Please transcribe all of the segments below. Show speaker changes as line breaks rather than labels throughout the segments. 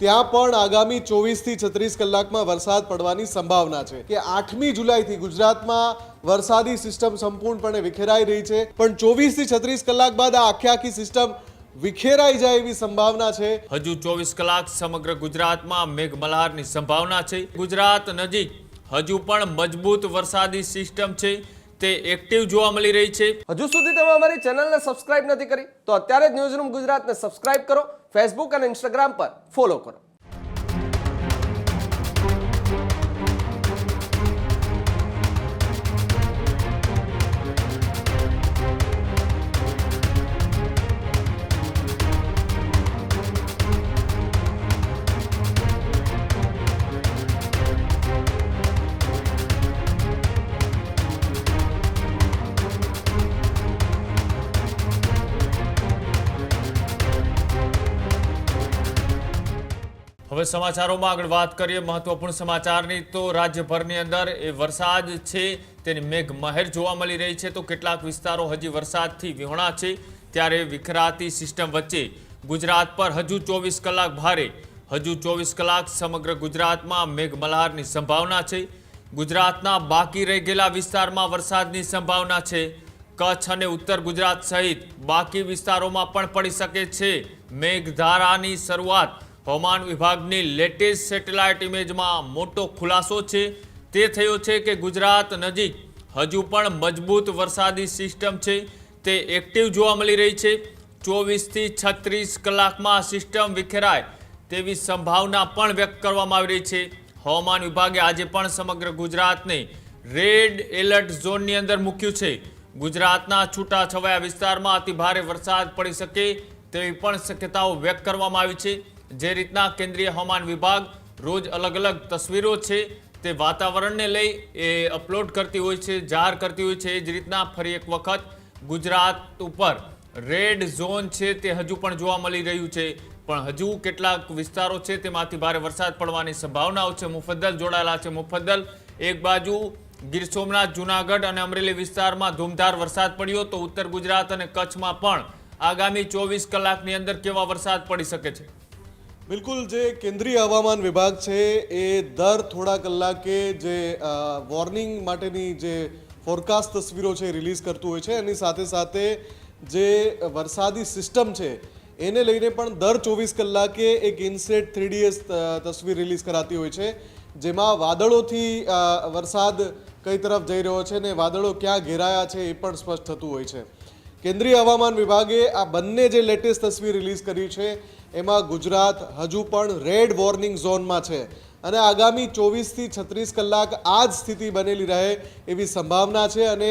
ત્યાં પણ આગામી 24 થી 36 કલાકમાં વરસાદ પડવાની સંભાવના છે કે 8મી જુલાઈથી ગુજરાતમાં વરસાદી સિસ્ટમ સંપૂર્ણપણે વિખેરાઈ રહી છે, પણ 24 થી 36 કલાક બાદ આ આખી સિસ્ટમ વિખેરાઈ જાય એવી સંભાવના છે।
હજુ 24 કલાક સમગ્ર ગુજરાતમાં મેઘમલ્હારની સંભાવના છે। ગુજરાત નજીક હજુ પણ મજબૂત વરસાદી સિસ્ટમ છે તે એક્ટિવ જોવા મળી રહી છે।
હજુ સુધી તમે અમારી ચેનલને સબસ્ક્રાઇબ નથી કરી તો અત્યારે જ ન્યૂઝરૂમ ગુજરાતને સબસ્ક્રાઇબ કરો, ફેસબુક અને ઇન્સ્ટાગ્રામ પર ફોલો કરો।
હવે સમાચારોમાં આગળ વાત કરીએ મહત્વપૂર્ણ સમાચારની તો રાજ્યભરની અંદર એ વરસાદ છે તેની મેઘમહેર જોવા મળી રહી છે। તો કેટલાક વિસ્તારો હજી વરસાદથી વિહોણા છે, ત્યારે વિખરાતી સિસ્ટમ વચ્ચે ગુજરાત પર હજુ 24 કલાક ભારે, હજુ 24 કલાક સમગ્ર ગુજરાતમાં મેઘમલ્હારની સંભાવના છે। ગુજરાતના બાકી રહી ગયેલા વિસ્તારમાં વરસાદની સંભાવના છે। કચ્છ અને ઉત્તર ગુજરાત સહિત બાકી વિસ્તારોમાં પણ પડી શકે છે મેઘધારાની શરૂઆત। હવામાન વિભાગની લેટેસ્ટ સેટેલાઇટ ઇમેજમાં મોટો ખુલાસો છે તે થયો છે કે ગુજરાત નજીક હજુ પણ મજબૂત વરસાદી સિસ્ટમ છે તે એક્ટિવ જોવા મળી રહી છે। 24 થી 36 કલાકમાં સિસ્ટમ વિખેરાય તેવી સંભાવના પણ વ્યક્ત કરવામાં આવી રહી છે। હવામાન વિભાગે આજે પણ સમગ્ર ગુજરાતને રેડ એલર્ટ ઝોનની અંદર મૂક્યું છે। ગુજરાતના છૂટાછવાયા વિસ્તારમાં અતિભારે વરસાદ પડી શકે તેવી પણ શક્યતાઓ વ્યક્ત કરવામાં આવી છે। જે રીતના કેન્દ્રીય હવામાન વિભાગ રોજ અલગ અલગ તસવીરો છે તે વાતાવરણને લઈ એ અપલોડ કરતી હોય છે, જાહેર કરતી હોય છે, એ જ રીતના ફરી એક વખત ગુજરાત ઉપર રેડ ઝોન છે તે હજુ પણ જોવા મળી રહ્યું છે, પણ હજુ કેટલાક વિસ્તારો છે તેમાંથી ભારે વરસાદ પડવાની સંભાવનાઓ છે। મુફદ્દલ જોડાયેલા છે। મુફદ્દલ, એક બાજુ ગીર સોમનાથ, જૂનાગઢ અને અમરેલી વિસ્તારમાં ધૂમધાર વરસાદ પડ્યો, તો ઉત્તર ગુજરાત અને કચ્છમાં પણ આગામી 24 કલાકની અંદર કેવા વરસાદ પડી શકે છે?
બિલકુલ, જે કેન્દ્રીય હવામાન વિભાગ છે એ દર થોડા કલાકે જે વોર્નિંગ માટેની જે ફોરકાસ્ટ તસવીરો છે રિલીઝ કરતું હોય છે, એની સાથે સાથે જે વરસાદી સિસ્ટમ છે એને લઈને પણ દર 24 કલાકે એક ઇનસેટ 3DS તસવીર રિલીઝ કરાતી હોય છે, જેમાં વાદળોથી વરસાદ કઈ તરફ જઈ રહ્યો છે ને વાદળો ક્યાં ઘેરાયા છે એ પણ સ્પષ્ટ થતું હોય છે। કેન્દ્રીય હવામાન વિભાગે આ બંને જે લેટેસ્ટ તસવીર રિલીઝ કરી છે એમાં ગુજરાત હજુ પણ રેડ વોર્નિંગ ઝોનમાં છે અને આગામી 24 થી 36 કલાક આ જ સ્થિતિ બનેલી રહે એવી સંભાવના છે। અને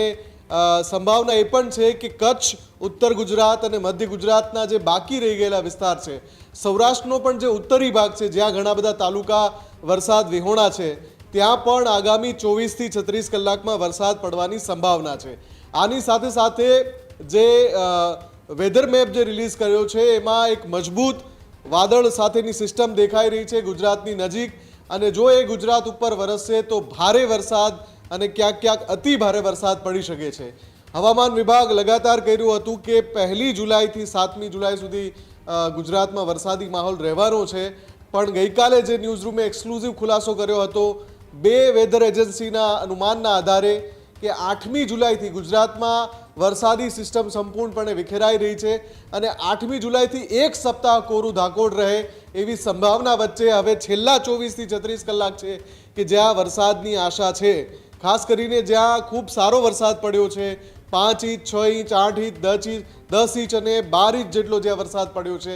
સંભાવના એ પણ છે કે કચ્છ, ઉત્તર ગુજરાત અને મધ્ય ગુજરાતના જે બાકી રહી ગયેલા વિસ્તાર છે, સૌરાષ્ટ્રનો પણ જે ઉત્તરી ભાગ છે જ્યાં ઘણા બધા તાલુકા વરસાદ વિહોણા છે, ત્યાં પણ આગામી 24 થી 36 કલાકમાં વરસાદ પડવાની સંભાવના છે। આની સાથે સાથે જે વેધર મેપ જે રિલીઝ કર્યો છે એમાં એક મજબૂત વાદળ સાથેની સિસ્ટમ દેખાઈ રહી છે ગુજરાતની નજીક, અને જો એ ગુજરાત ઉપર વરસશે તો ભારે વરસાદ અને ક્યાંક ક્યાંક અતિ ભારે વરસાદ પડી શકે છે। હવામાન વિભાગ લગાતાર કહ્યું હતું કે 1 જુલાઈથી 7મી જુલાઈ સુધી ગુજરાતમાં વરસાદી માહોલ રહેવાનો છે, પણ ગઈકાલે જે ન્યૂઝરૂમે એક્સક્લુઝિવ ખુલાસો કર્યો હતો 2 વેધર એજન્સીના અનુમાનના આધારે કે 8મી જુલાઈથી ગુજરાતમાં વરસાદી સિસ્ટમ સંપૂર્ણપણે વિખેરાઈ રહી છે અને 8મી જુલાઈથી એક સપ્તાહ કોરું ધાકોડ રહે એવી સંભાવના વચ્ચે હવે છેલ્લા 24 થી 36 કલાક છે કે જ્યાં વરસાદની આશા છે। ખાસ કરીને જ્યાં ખૂબ સારો વરસાદ પડ્યો છે, 5 ઇંચ, 6 ઇંચ, 8 ઇંચ, 10 ઇંચ અને 12 ઇંચ જેટલો જ્યાં વરસાદ પડ્યો છે,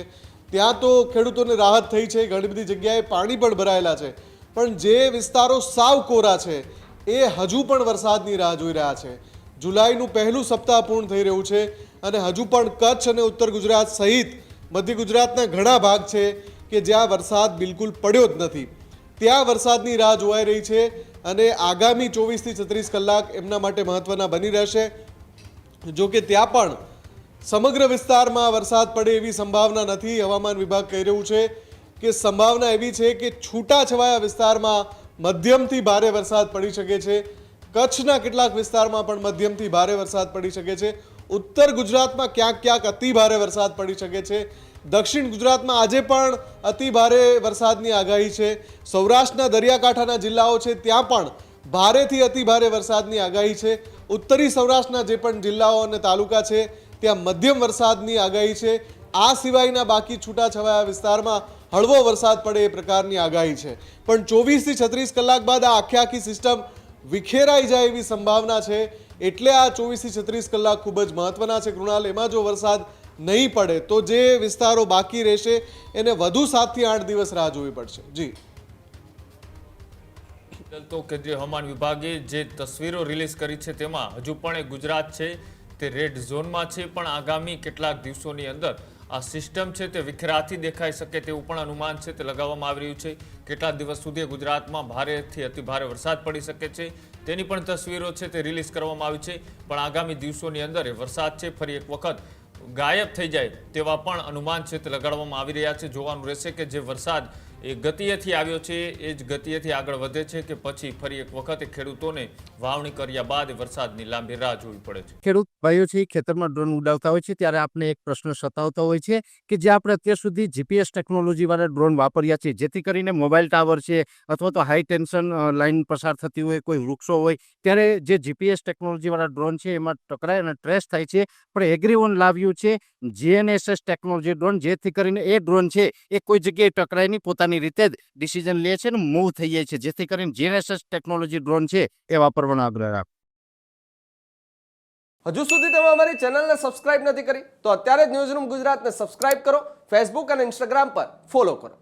ત્યાં તો ખેડૂતોને રાહત થઈ છે। ઘણી બધી જગ્યાએ પાણી પણ ભરાયેલા છે, પણ જે વિસ્તારો સાવ કોરા છે એ હજુ પણ વરસાદની રાહ જોઈ રહ્યા છે। જુલાઈનું પહેલું સપ્તાહ પૂર્ણ થઈ રહ્યું છે અને હજુ પણ કચ્છ અને ઉત્તર ગુજરાત સહિત મધ્ય ગુજરાતના ઘણા ભાગ છે કે જ્યાં વરસાદ બિલકુલ પડ્યો જ નથી, ત્યાં વરસાદની રાહ જોવાઈ રહી છે અને આગામી 24 થી 36 કલાક એમના માટે મહત્વના બની રહેશે। જો કે ત્યાં પણ સમગ્ર વિસ્તારમાં વરસાદ પડે એવી સંભાવના નથી। હવામાન વિભાગ કહી રહ્યું છે કે સંભાવના એવી છે કે છૂટાછવાયા વિસ્તારમાં મધ્યમથી ભારે વરસાદ પડી શકે છે। કચ્છના કેટલાક વિસ્તારમાં પણ મધ્યમથી ભારે વરસાદ પડી શકે છે। ઉત્તર ગુજરાતમાં ક્યાંક ક્યાંક અતિ ભારે વરસાદ પડી શકે છે, દક્ષિણ ગુજરાતમાં આજે પણ અતિ ભારે વરસાદની આગાહી છે. સૌરાષ્ટ્રના દરિયાકાંઠાના જિલ્લાઓ છે ત્યાં પણ ભારેથી અતિ ભારે વરસાદની આગાહી છે. ઉત્તરી સૌરાષ્ટ્રના જે પણ જિલ્લાઓ અને તાલુકા છે ત્યાં મધ્યમ વરસાદની આગાહી છે. આ સિવાયના બાકી છૂટાછવાયા વિસ્તારમાં હળવો વરસાદ પડે એ પ્રકારની આગાહી છે. પણ 24 થી 36 કલાક બાદ આ આખી સિસ્ટમ વિખેરાઈ જાય એવી સંભાવના છે. એટલે આ 24 થી 36 કલાક ખૂબ જ મહત્વના છે કૃણાલ. એમાં જો વરસાદ નહીં પડે તો જે વિસ્તારો બાકી રહેશે એને વધુ 7 થી 8 દિવસ રાહ જોવી પડશે. જી
તો કેન્દ્રીય હવામાન વિભાગે જે તસવીરો રિલીઝ કરી છે તેમાં હજુ પણ એ ગુજરાત છે તે રેડ ઝોનમાં છે, પણ આગામી કેટલાક દિવસોની અંદર આ સિસ્ટમ છે તે વિખરાતી દેખાઈ શકે તેવું પણ અનુમાન છે તે લગાવવામાં આવી રહ્યું છે. કેટલાક દિવસ સુધી ગુજરાતમાં ભારેથી અતિ ભારે વરસાદ પડી શકે છે તેની પણ તસવીરો છે તે રિલીઝ કરવામાં આવી છે. પણ આગામી દિવસોની અંદર એ વરસાદ છે ફરી એક વખત ગાયબ થઈ જાય તેવા પણ અનુમાન છે તે લગાડવામાં આવી રહ્યા છે. જોવાનું રહેશે કે જે વરસાદ એ ગતિએથી આવ્યો છે એ જ ગતિએથી આગળ વધે છે કે પછી ફરી એક વખત ખેડૂતોને વાવણી કર્યા બાદ વરસાદની લાંબી રાહ જોવી પડે છે.
ખેડૂત ભાઈઓ છે ખેતરમાં ડ્રોન ઉડાવતા હોય છે ત્યારે આપણે એક પ્રશ્ન સતાવતો હોય છે કે જે આપણે અત્યાર સુધી જીપીએસ ટેકનોલોજી વાળા ડ્રોન વાપર્યા છે, જેથી કરીને મોબાઈલ ટાવર છે અથવા તો હાઈ ટેન્શન લાઈન પસાર થતી હોય, કોઈ વૃક્ષો હોય, ત્યારે જે જીપીએસ ટેકનોલોજી વાળા ડ્રોન છે એમાં ટકરાય અને ટ્રેસ થાય છે. પણ એગ્રીવન લાવ્યું છે જીએનએસએસ ટેકનોલોજી ડ્રોન, જેથી કરીને એ ડ્રોન છે એ કોઈ જગ્યાએ ટકરાય નહીં, પોતાની રીતે જ ડિસિઝન લે છે અને મૂવ થઈ જાય છે, જેથી કરીને જીએનએસએસ ટેકનોલોજી ડ્રોન છે એ વાપરવાનો આગ્રહ રાખો.
હજુ સુધી તમે અમારી ચેનલને સબસ્ક્રાઇબ નથી કરી તો અત્યારે જ ન્યૂઝરૂમ ગુજરાતને સબસ્ક્રાઇબ કરો, ફેસબુક અને ઇન્સ્ટાગ્રામ પર ફોલો કરો.